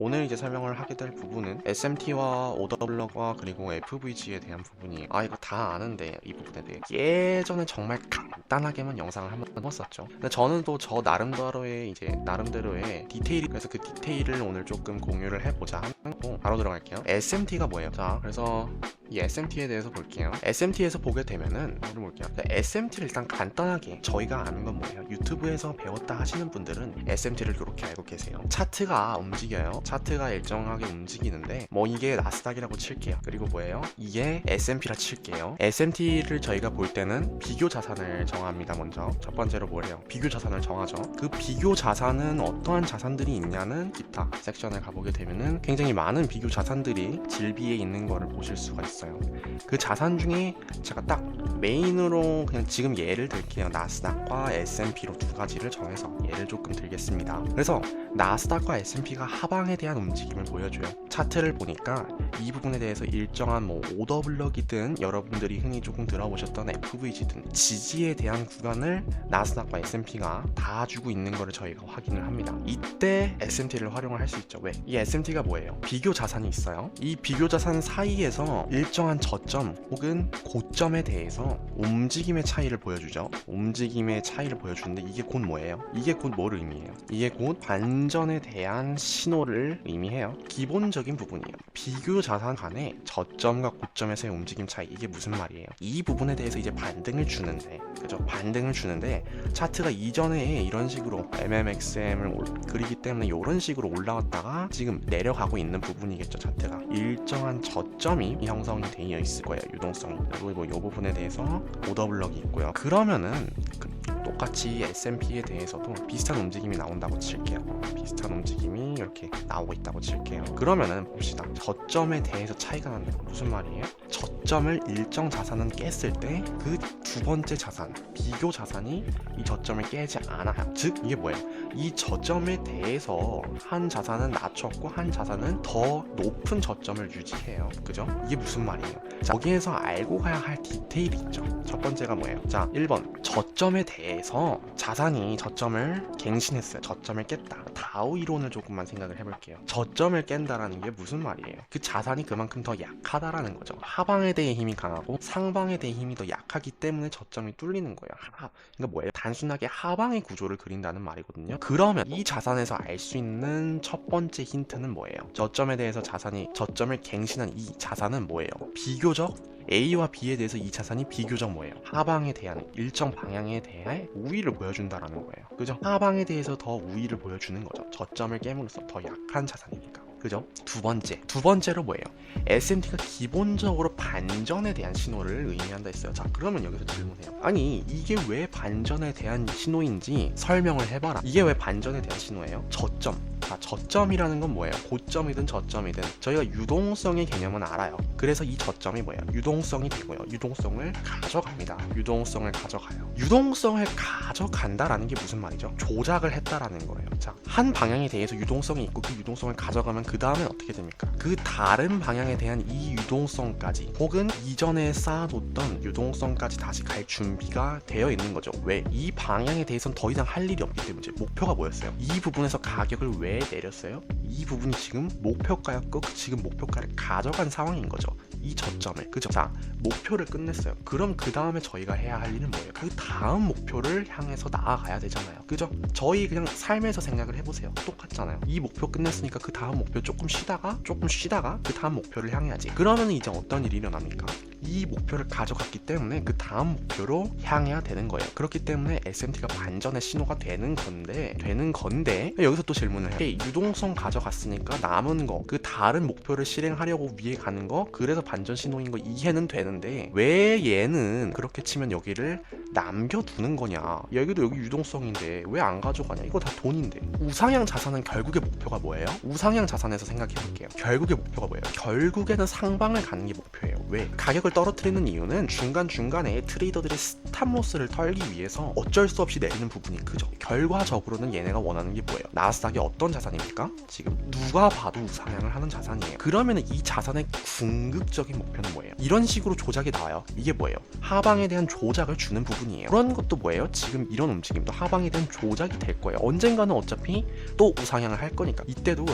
오늘 이제 설명을 하게 될 부분은 SMT와 오더블럭과 그리고 FVG에 대한 부분이에요. 이거 다 아는데 이 부분에 대해 예전에 정말 간단하게만 영상을 한번 해봤었죠. 근데 저는 또 저 나름대로의 디테일이, 그래서 그 디테일을 오늘 조금 공유를 해보자 하고 바로 들어갈게요. SMT가 뭐예요? 자, 그래서 이 SMT에 대해서 볼게요. SMT에서 보게 되면은 볼게요. SMT를 일단 간단하게 저희가 아는 건 뭐예요? 유튜브에서 배웠다 하시는 분들은 SMT를 이렇게 알고 계세요. 차트가 움직여요. 차트가 일정하게 움직이는데 뭐 이게 나스닥이라고 칠게요. 그리고 뭐예요? 이게 S&P라 칠게요. SMT를 저희가 볼 때는 비교 자산을 정합니다. 먼저 첫 번째로 뭐래요? 비교 자산을 정하죠. 그 비교 자산은 어떠한 자산들이 있냐는 기타 섹션에 가보게 되면은 굉장히 많은 비교 자산들이 질비에 있는 거를 보실 수가 있어요. 그 자산 중에 제가 딱 메인으로 그냥 지금 예를 들게요. 나스닥과 S&P로 두 가지를 정해서 예를 조금 들겠습니다. 그래서 나스닥과 S&P가 하방에 대한 움직임을 보여줘요. 차트를 보니까 이 부분에 대해서 일정한 뭐 오더블럭이든 여러분들이 흔히 조금 들어보셨던 FVG든 지지에 대한 구간을 나스닥과 S&P가 다 주고 있는 거를 저희가 확인을 합니다. 이때 S&T를 활용을 할 수 있죠. 왜? 이 S&T가 뭐예요? 비교 자산이 있어요. 이 비교 자산 사이에서 일정한 저점 혹은 고점에 대해서 움직임의 차이를 보여주죠. 움직임의 차이를 보여주는데 이게 곧 뭐예요? 이게 곧 뭐를 의미해요? 이게 곧 반전에 대한 신호를 의미해요. 기본적인 부분이에요. 비교 자산 간의 저점과 고점에서의 움직임 차이, 이게 무슨 말이에요? 이 부분에 대해서 이제 반등을 주는데, 그죠? 반등을 주는데 차트가 이전에 이런 식으로 MMXM을 그리기 때문에 이런 식으로 올라왔다가 지금 내려가고 있는 부분이겠죠. 차트가 일정한 저점이 형성이 되어 있을 거예요. 유동성이. 그리고 이 부분에 대해서 오더블럭이 있고요. 그러면은 똑같이 S&P에 대해서도 비슷한 움직임이 나온다고 칠게요. 비슷한 움직임이 이렇게 나오고 있다고 칠게요. 그러면은 봅시다. 저점에 대해서 차이가 난다. 무슨 말이에요? 저점을 일정 자산은 깼을 때 그 두 번째 자산, 비교 자산이 이 저점을 깨지 않아요. 즉 이게 뭐예요? 이 저점에 대해서 한 자산은 낮췄고 한 자산은 더 높은 저점을 유지해요. 그죠? 이게 무슨 말이에요? 자, 여기에서 알고 가야 할 디테일이 있죠. 첫 번째가 뭐예요? 자, 1번 저점에 대해서 자산이 저점을 갱신했어요. 저점을 깼다. 다우 이론을 조금만 생각을 해볼게요. 저점을 깬다라는 게 무슨 말이에요? 그 자산이 그만큼 더 약하다라는 거죠. 하방에 대해 힘이 강하고 상방에 대해 힘이 더 약하기 때문에 저점이 뚫리는 거예요. 그러니까 뭐예요? 단순하게 하방의 구조를 그린다는 말이거든요. 그러면 이 자산에서 알 수 있는 첫 번째 힌트는 뭐예요? 저점에 대해서 저점을 갱신한 이 자산은 뭐예요? 비교적 A와 B에 대해서 이 자산이 비교적 뭐예요? 하방에 대한 일정 방향에 대해 우위를 보여준다라는 거예요. 그죠? 하방에 대해서 더 우위를 보여주는 거죠. 저점을 깨물어서 더 약한 자산이니까. 그죠? 두 번째로 뭐예요? SMT가 기본적으로 반전에 대한 신호를 의미한다 했어요. 자, 그러면 여기서 질문해요. 아니, 이게 왜 반전에 대한 신호인지 설명을 해봐라. 이게 왜 반전에 대한 신호예요? 저점. 자, 저점이라는 건 뭐예요? 고점이든 저점이든 저희가 유동성의 개념은 알아요. 그래서 이 저점이 뭐예요? 유동성이 되고요. 유동성을 가져갑니다. 유동성을 가져가요. 유동성을 가져간다라는 게 무슨 말이죠? 조작을 했다라는 거예요. 자, 한 방향에 대해서 유동성이 있고 그 유동성을 가져가면 그 다음엔 어떻게 됩니까? 그 다른 방향에 대한 이 유동성까지 혹은 이전에 쌓아뒀던 유동성까지 다시 갈 준비가 되어 있는 거죠. 왜? 이 방향에 대해서는 더 이상 할 일이 없기 때문이죠. 목표가 뭐였어요? 이 부분에서 가격을 왜 내렸어요? 이 부분이 지금 목표가였고 지금 목표가를 가져간 상황인 거죠. 이 저점을. 그죠? 자, 목표를 끝냈어요. 그럼 그 다음에 저희가 해야 할 일은 뭐예요? 그 다음 목표를 향해서 나아가야 되잖아요. 그죠? 저희 그냥 삶에서 생각을 해보세요. 똑같잖아요. 이 목표 끝냈으니까 그 다음 목표 조금 쉬다가 그 다음 목표를 향해야지. 그러면 이제 어떤 일이 일어납니까? 이 목표를 가져갔기 때문에 그 다음 목표로 향해야 되는 거예요. 그렇기 때문에 SMT가 반전의 신호가 되는 건데 여기서 또 질문을 해요. 유동성 가져갔으니까 남은 거, 그 다른 목표를 실행하려고 위에 가는 거, 그래서 반전 신호인 거 이해는 되는데 왜 얘는 그렇게 치면 여기를 남겨두는 거냐? 여기도 여기 유동성인데 왜 안 가져가냐? 이거 다 돈인데. 우상향 자산은 결국의 목표가 뭐예요? 우상향 자산에서 생각해 볼게요. 결국의 목표가 뭐예요? 결국에는 상방을 가는 게 목표예요. 왜? 가격을 떨어뜨리는 이유는 중간중간에 트레이더들의 스탑로스를 털기 위해서 어쩔 수 없이 내리는 부분이 크죠. 결과적으로는 얘네가 원하는 게 뭐예요? 나스닥이 어떤 자산입니까? 지금 누가 봐도 우상향을 하는 자산이에요. 그러면 이 자산의 궁극적인 목표는 뭐예요? 이런 식으로 조작이 나와요. 이게 뭐예요? 하방에 대한 조작을 주는 부분이에요. 그런 것도 뭐예요? 지금 이런 움직임도 하방에 대한 조작이 될 거예요. 언젠가는 어차피 또 우상향을 할 거니까. 이때도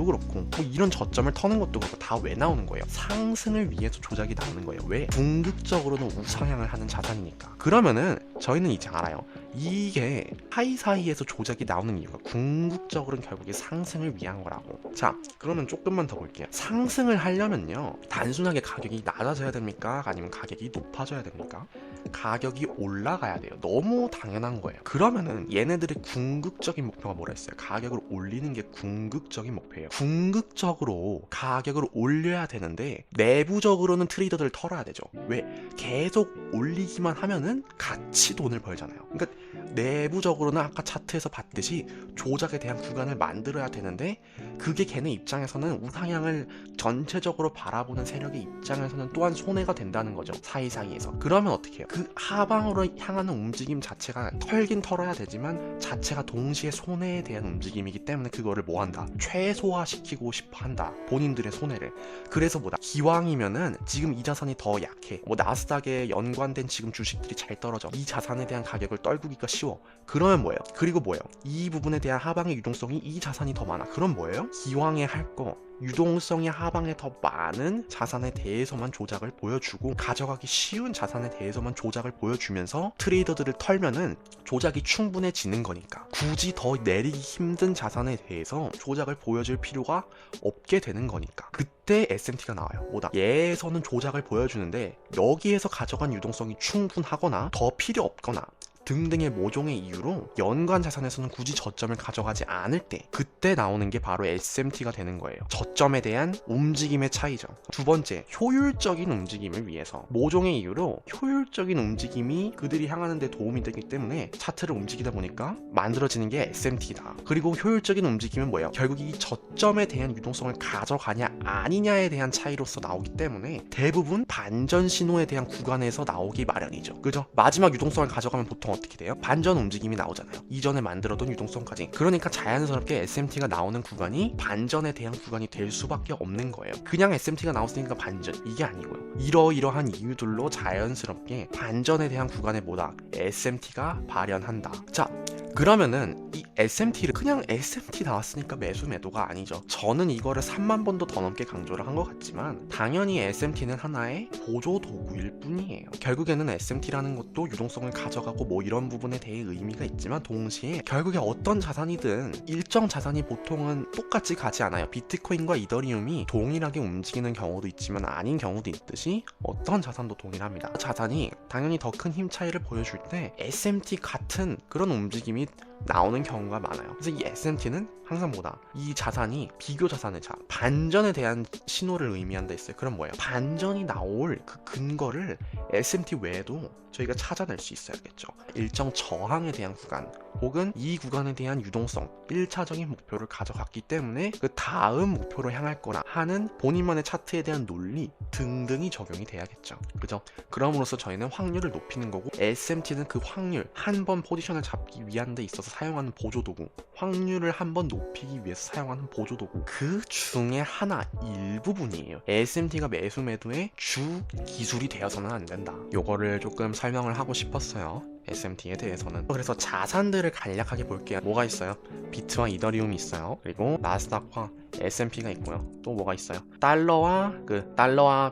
그렇고 뭐 이런 저점을 터는 것도 그렇고 다 왜 나오는 거예요? 상승을 위해서 조작이 나오는 거예요. 왜? 궁극적으로는 우상향을 하는 자산이니까. 그러면은 저희는 이제 알아요. 이게 사이사이에서 조작이 나오는 이유가 궁극적으로는 결국에 상승을 위한 거라고. 자, 그러면 조금만 더 볼게요. 상승을 하려면요, 단순하게 가격이 낮아져야 됩니까? 아니면 가격이 높아져야 됩니까? 가격이 올라가야 돼요. 너무 당연한 거예요. 그러면은 얘네들의 궁극적인 목표가 뭐라 했어요? 가격을 올리는 게 궁극적인 목표예요. 궁극적으로 가격을 올려야 되는데 내부적으로는 트레이더들을 털어야 되죠. 왜? 계속 올리기만 하면은 같이 돈을 벌잖아요. 그러니까 내부적으로는 아까 차트에서 봤듯이 조작에 대한 구간을 만들어야 되는데, 그게 걔네 입장에서는 우상향을 전체적으로 바라보는 세력의 입장에서는 또한 손해가 된다는 거죠. 사이사이에서. 그러면 어떻게 해요? 그 하방으로 향하는 움직임 자체가 털긴 털어야 되지만 자체가 동시에 손해에 대한 움직임이기 때문에 그거를 뭐한다? 최소화시키고 싶어 한다. 본인들의 손해를. 그래서 뭐다? 기왕이면은 지금 이 자산이 더 약해. 뭐 나스닥에 연관된 지금 주식들이 잘 떨어져. 이 자산에 대한 가격을 떨구기가 쉬워. 그러면 뭐예요? 그리고 뭐예요? 이 부분에 대한 하방의 유동성이 이 자산이 더 많아. 그럼 뭐예요? 기왕에 할 거, 유동성이 하방에 더 많은 자산에 대해서만 조작을 보여주고 가져가기 쉬운 자산에 대해서만 조작을 보여주면서 트레이더들을 털면은 조작이 충분해지는 거니까 굳이 더 내리기 힘든 자산에 대해서 조작을 보여줄 필요가 없게 되는 거니까 그때 SMT가 나와요. 뭐다? 얘에서는 조작을 보여주는데 여기에서 가져간 유동성이 충분하거나 더 필요 없거나 등등의 모종의 이유로 연관 자산에서는 굳이 저점을 가져가지 않을 때, 그때 나오는 게 바로 SMT가 되는 거예요. 저점에 대한 움직임의 차이죠. 두 번째, 효율적인 움직임을 위해서 모종의 이유로 효율적인 움직임이 그들이 향하는 데 도움이 되기 때문에 차트를 움직이다 보니까 만들어지는 게 SMT다. 그리고 효율적인 움직임은 뭐예요? 결국 이 저점에 대한 유동성을 가져가냐 아니냐에 대한 차이로서 나오기 때문에 대부분 반전 신호에 대한 구간에서 나오기 마련이죠. 그죠? 마지막 유동성을 가져가면 보통 어떻게 돼요? 반전 움직임이 나오잖아요. 이전에 만들어둔 유동성까지. 그러니까 자연스럽게 SMT가 나오는 구간이 반전에 대한 구간이 될 수밖에 없는 거예요. 그냥 SMT가 나왔으니까 반전, 이게 아니고요. 이러이러한 이유들로 자연스럽게 반전에 대한 구간에 뭐다? SMT가 발현한다. 자, 그러면은 이 SMT를 그냥 SMT 나왔으니까 매수 매도가 아니죠. 저는 이거를 3만 번도 더 넘게 강조를 한 것 같지만 당연히 SMT는 하나의 보조 도구일 뿐이에요. 결국에는 SMT라는 것도 유동성을 가져가고 뭐 이런 부분에 대해 의미가 있지만 동시에 결국에 어떤 자산이든 일정 자산이 보통은 똑같이 가지 않아요. 비트코인과 이더리움이 동일하게 움직이는 경우도 있지만 아닌 경우도 있듯이 어떤 자산도 동일합니다. 자산이 당연히 더 큰 힘 차이를 보여줄 때 SMT 같은 그런 움직임이 나오는 경우가 많아요. 그래서 이 SMT는 항상 뭐다? 이 자산이 비교 자산의 반전에 대한 신호를 의미한다 했어요. 그럼 뭐예요? 반전이 나올 그 근거를 SMT 외에도 저희가 찾아낼 수 있어야겠죠. 일정 저항에 대한 구간 혹은 이 구간에 대한 유동성 1차적인 목표를 가져갔기 때문에 그 다음 목표로 향할 거라 하는 본인만의 차트에 대한 논리 등등이 적용이 돼야겠죠. 그죠? 그럼으로써 저희는 확률을 높이는 거고 SMT는 그 확률 한 번 포지션을 잡기 위한 데 있어서 사용하는 보조도구, 확률을 한 번 높이기 위해서 사용하는 보조도구, 그 중에 하나 일부분이에요. SMT가 매수 매도의 주 기술이 되어서는 안 된다. 요거를 조금 설명을 하고 싶었어요. SMT에 대해서는. 그래서 자산들을 간략하게 볼게요. 뭐가 있어요? 비트와 이더리움이 있어요. 그리고 나스닥과 S&P가 있고요. 또 뭐가 있어요? 달러와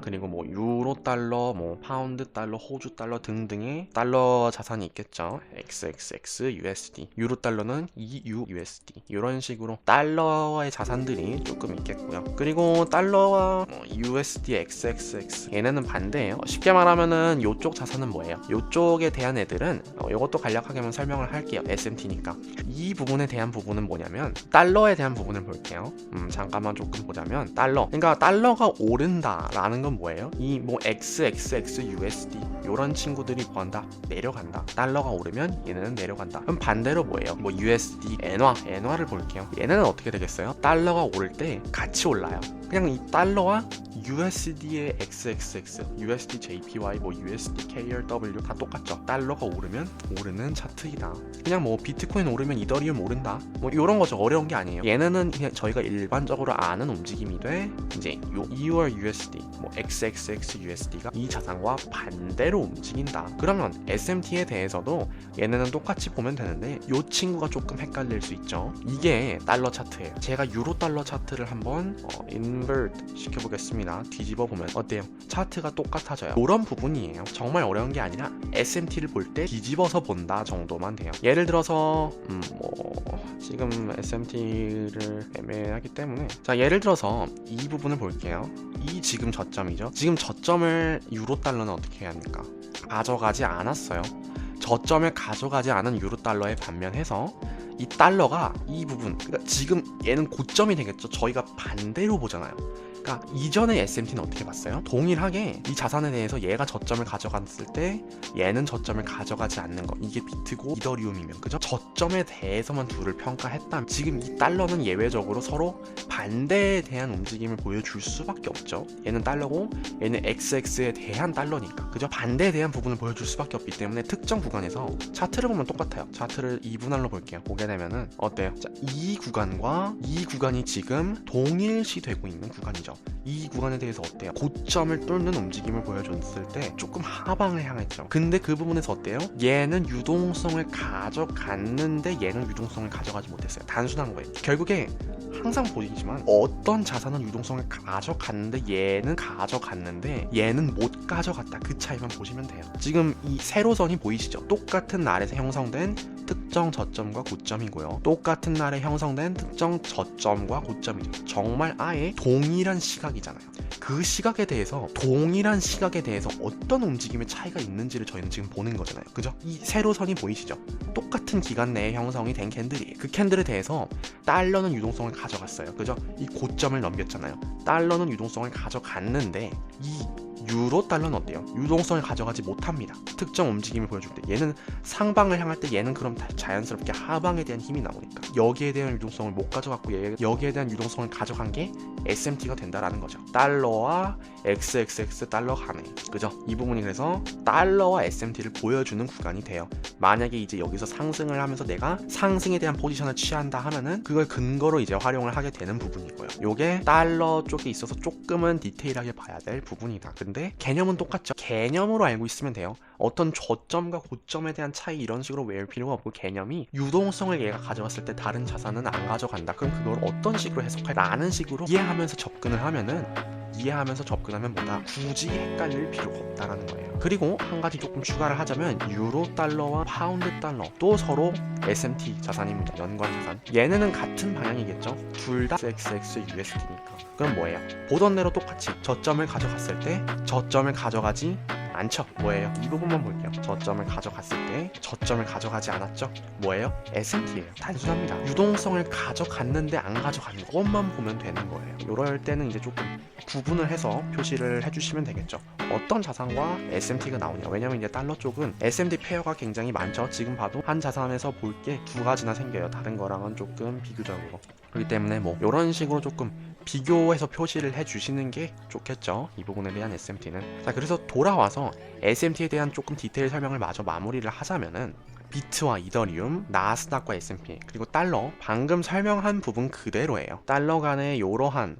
그리고 뭐 유로 달러, 뭐 파운드 달러, 호주 달러 등등의 달러 자산이 있겠죠. XXX USD, 유로 달러는 EU USD, 이런 식으로 달러의 자산들이 조금 있겠고요. 그리고 달러와 USD XXX, 얘네는 반대예요. 쉽게 말하면은 요쪽 자산은 뭐예요? 요쪽에 대한 애들은 이것도 간략하게만 설명을 할게요. SMT니까. 이 부분에 대한 부분은 뭐냐면 달러에 대한 부분을 볼게요. 잠깐만 조금 보자면 그러니까 달러가 오른다라는 건 뭐예요? 이 뭐 XXX USD 요런 친구들이 뭐한다? 내려간다. 달러가 오르면 얘네는 내려간다. 그럼 반대로 뭐예요? 뭐 USD, 엔화를 볼게요. 얘네는 어떻게 되겠어요? 달러가 오를 때 같이 올라요. 그냥 이 달러와 USD의 XXX, USD JPY, 뭐 USD KRW 다 똑같죠. 달러가 오르면 오르는 차트이다. 그냥 뭐 비트코인 오르면 이더리움 오른다. 뭐 이런 거죠. 어려운 게 아니에요. 얘네는 그냥 저희가 일반적으로 아는 움직임이 돼. 이제 요 2월 USD, 뭐 XXX USD가 이 자산과 반대로 움직인다. 그러면 SMT에 대해서도 얘네는 똑같이 보면 되는데 요 친구가 조금 헷갈릴 수 있죠. 이게 달러 차트예요. 제가 유로 달러 차트를 한번 인버트 시켜보겠습니다. 뒤집어 보면 어때요? 차트가 똑같아져요. 이런 부분이에요. 정말 어려운 게 아니라 SMT를 볼 때 뒤집어서 본다 정도만 돼요. 예를 들어서 지금 SMT를 애매하기 때문에 자, 예를 들어서 이 부분을 볼게요. 이 지금 저점이죠. 지금 저점을 유로 달러는 어떻게 해야 합니까? 가져가지 않았어요. 저점을 가져가지 않은 유로 달러에 반면해서 이 달러가 이 부분, 그러니까 지금 얘는 고점이 되겠죠. 저희가 반대로 보잖아요. 그러니까 이전의 SMT는 어떻게 봤어요? 동일하게 이 자산에 대해서 얘가 저점을 가져갔을 때 얘는 저점을 가져가지 않는 거, 이게 비트고 이더리움이면, 그죠? 저점에 대해서만 둘을 평가했다면 지금 이 달러는 예외적으로 서로 반대에 대한 움직임을 보여줄 수밖에 없죠. 얘는 달러고 얘는 XX에 대한 달러니까, 그죠? 반대에 대한 부분을 보여줄 수밖에 없기 때문에 특정 구간에서 차트를 보면 똑같아요. 차트를 2분할로 볼게요. 보게 되면은 어때요? 자, 이 구간과 이 구간이 지금 동일시되고 있는 구간이죠. 이 구간에 대해서 어때요? 고점을 뚫는 움직임을 보여줬을 때 조금 하방을 향했죠. 근데 그 부분에서 어때요? 얘는 유동성을 가져갔는데 얘는 유동성을 가져가지 못했어요. 단순한 거예요. 결국에 항상 보이지만 어떤 자산은 유동성을 가져갔는데 얘는 가져갔는데 얘는 못 가져갔다. 그 차이만 보시면 돼요. 지금 이 세로선이 보이시죠? 똑같은 날에서 형성된 특정 저점과 고점이고요. 똑같은 날에 형성된 특정 저점과 고점이죠. 정말 아예 동일한 시각이잖아요. 그 시각에 대해서 동일한 시각에 대해서 어떤 움직임의 차이가 있는지를 저희는 지금 보는 거잖아요. 그죠? 이 세로선이 보이시죠? 똑같은 기간 내에 형성이 된 캔들이에요. 그 캔들에 대해서 달러는 유동성을 가져갔어요. 그죠? 이 고점을 넘겼잖아요. 달러는 유동성을 가져갔는데 이 유로 달러는 어때요? 유동성을 가져가지 못합니다. 특정 움직임을 보여줄 때 얘는 상방을 향할 때 얘는 그럼 자연스럽게 하방에 대한 힘이 나오니까 여기에 대한 유동성을 못 가져갔고 여기에 대한 유동성을 가져간 게 SMT가 된다라는 거죠. 달러와 XXX 달러 간에, 그죠? 이 부분이 그래서 달러와 SMT를 보여주는 구간이 돼요. 만약에 이제 여기서 상승을 하면서 내가 상승에 대한 포지션을 취한다 하면은 그걸 근거로 이제 활용을 하게 되는 부분이고요. 요게 달러 쪽에 있어서 조금은 디테일하게 봐야 될 부분이다. 근데 개념은 똑같죠. 개념으로 알고 있으면 돼요. 어떤 저점과 고점에 대한 차이 이런 식으로 외울 필요가 없고, 개념이 유동성을 얘가 가져갔을 때 다른 자산은 안 가져간다. 그럼 그걸 어떤 식으로 해석해? 라는 식으로 이해하면서 접근을 하면은, 이해하면서 접근하면 뭐다? 굳이 헷갈릴 필요가 없다라는 거예요. 그리고 한 가지 조금 추가를 하자면 유로 달러와 파운드 달러 또 서로 SMT 자산입니다. 연관 자산. 얘네는 같은 방향이겠죠? 둘 다 XXX USD니까. 그럼 뭐예요? 보던 대로 똑같이 저점을 가져갔을 때 저점을 가져가지 않죠. 뭐예요? 이 부분만 볼게요. 저점을 가져갔을 때 저점을 가져가지 않았죠. 뭐예요? SMT예요. 단순합니다. 유동성을 가져갔는데 안 가져가는 것만 보면 되는 거예요. 이럴 때는 이제 조금 구분을 해서 표시를 해주시면 되겠죠. 어떤 자산과 SMT가 나오냐. 왜냐면 이제 달러 쪽은 SMT 페어가 굉장히 많죠. 지금 봐도 한 자산에서 볼 게 두 가지나 생겨요. 다른 거랑은 조금 비교적으로. 그렇기 때문에 뭐 이런 식으로 조금 비교해서 표시를 해주시는 게 좋겠죠. 이 부분에 대한 SMT는. 자, 그래서 돌아와서 SMT에 대한 조금 디테일 설명을 마저 마무리를 하자면은, 비트와 이더리움, 나스닥과 S&P, 그리고 달러, 방금 설명한 부분 그대로예요. 달러 간에 이러한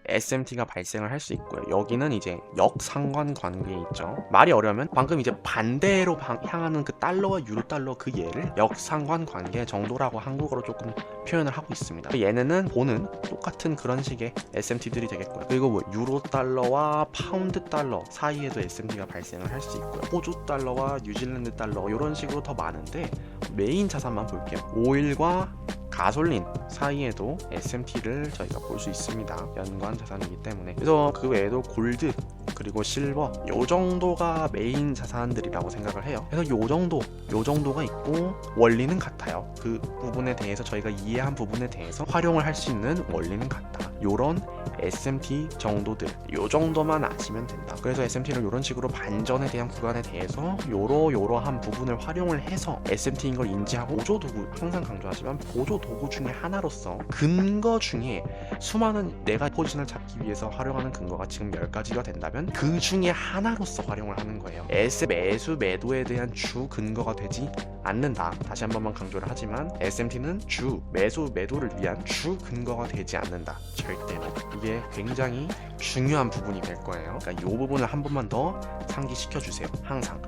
SMT가 발생을 할 수 있고요. 여기는 이제 역상관 관계에 있죠. 말이 어려우면 방금 이제 반대로 향하는 그 달러와 유로 달러 그 예를 역상관 관계 정도라고 한국어로 조금 표현을 하고 있습니다. 얘네는 보는 똑같은 그런 식의 SMT들이 되겠고요. 그리고 뭐 유로 달러와 파운드 달러 사이에도 SMT가 발생을 할 수 있고요. 호주 달러와 뉴질랜드 달러 이런 식으로 더 많은데, 메인 자산만 볼게요. 오일과 가솔린 사이에도 SMT를 저희가 볼 수 있습니다. 연관 자산이기 때문에. 그래서 그 외에도 골드 그리고 실버 요 정도가 메인 자산들이라고 생각을 해요. 그래서 요 정도가 있고 원리는 같아요. 그 부분에 대해서 저희가 이해한 부분에 대해서 활용을 할 수 있는 원리는 같다. 요런 SMT 정도들 요 정도만 아시면 된다. 그래서 SMT를 요런 식으로 반전에 대한 구간에 대해서 요러한 부분을 활용을 해서 SMT인 걸 인지하고, 보조도구, 항상 강조하지만 보조도구, 도구 중에 하나로서 근거 중에 수많은 내가 포지션을 잡기 위해서 활용하는 근거가 지금 10가지가 된다면 그 중에 하나로서 활용을 하는 거예요. 매수 매도에 대한 주 근거가 되지 않는다. 다시 한 번만 강조를 하지만 SMT는 주 매수 매도를 위한 주 근거가 되지 않는다. 절대로. 이게 굉장히 중요한 부분이 될 거예요. 그러니까 이 부분을 한 번만 더 상기시켜 주세요. 항상.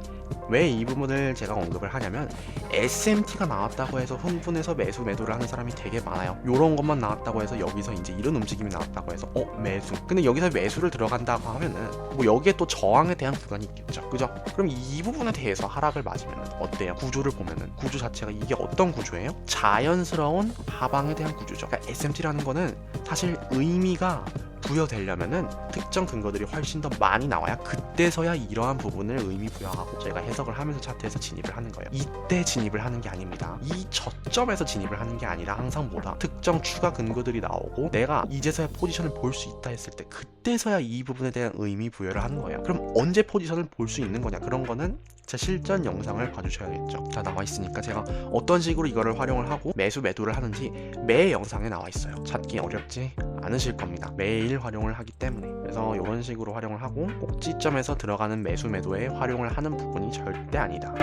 왜 이 부분을 제가 언급을 하냐면 SMT가 나왔다고 해서 흥분해서 매수 매도를 하는 사람이 되게 많아요. 요런 것만 나왔다고 해서 여기서 이제 이런 움직임이 나왔다고 해서 매수. 근데 여기서 매수를 들어간다고 하면은 뭐 여기에 또 저항에 대한 구간이 있겠죠. 그죠? 그럼 이 부분에 대해서 하락을 맞으면 어때요? 구조를 보면은 구조 자체가 이게 어떤 구조예요? 자연스러운 하방에 대한 구조죠. 그러니까 SMT라는 거는 사실 의미가 부여되려면은 특정 근거들이 훨씬 더 많이 나와야 그때서야 이러한 부분을 의미 부여하고 저희가 해석을 하면서 차트에서 진입을 하는 거예요. 이때 진입을 하는 게 아닙니다. 이 저점에서 진입을 하는 게 아니라 항상 뭐다? 특정 추가 근거들이 나오고 내가 이제서야 포지션을 볼 수 있다 했을 때 그때서야 이 부분에 대한 의미 부여를 하는 거예요. 그럼 언제 포지션을 볼 수 있는 거냐? 그런 거는 제 실전 영상을 봐주셔야겠죠. 자, 나와 있으니까 제가 어떤 식으로 이거를 활용을 하고 매수 매도를 하는지 매 영상에 나와 있어요. 찾기 어렵지 않으실 겁니다. 매일 활용을 하기 때문에. 그래서 이런 식으로 활용을 하고 꼭지점에서 들어가는 매수 매도에 활용을 하는 부분이 절대 아니다.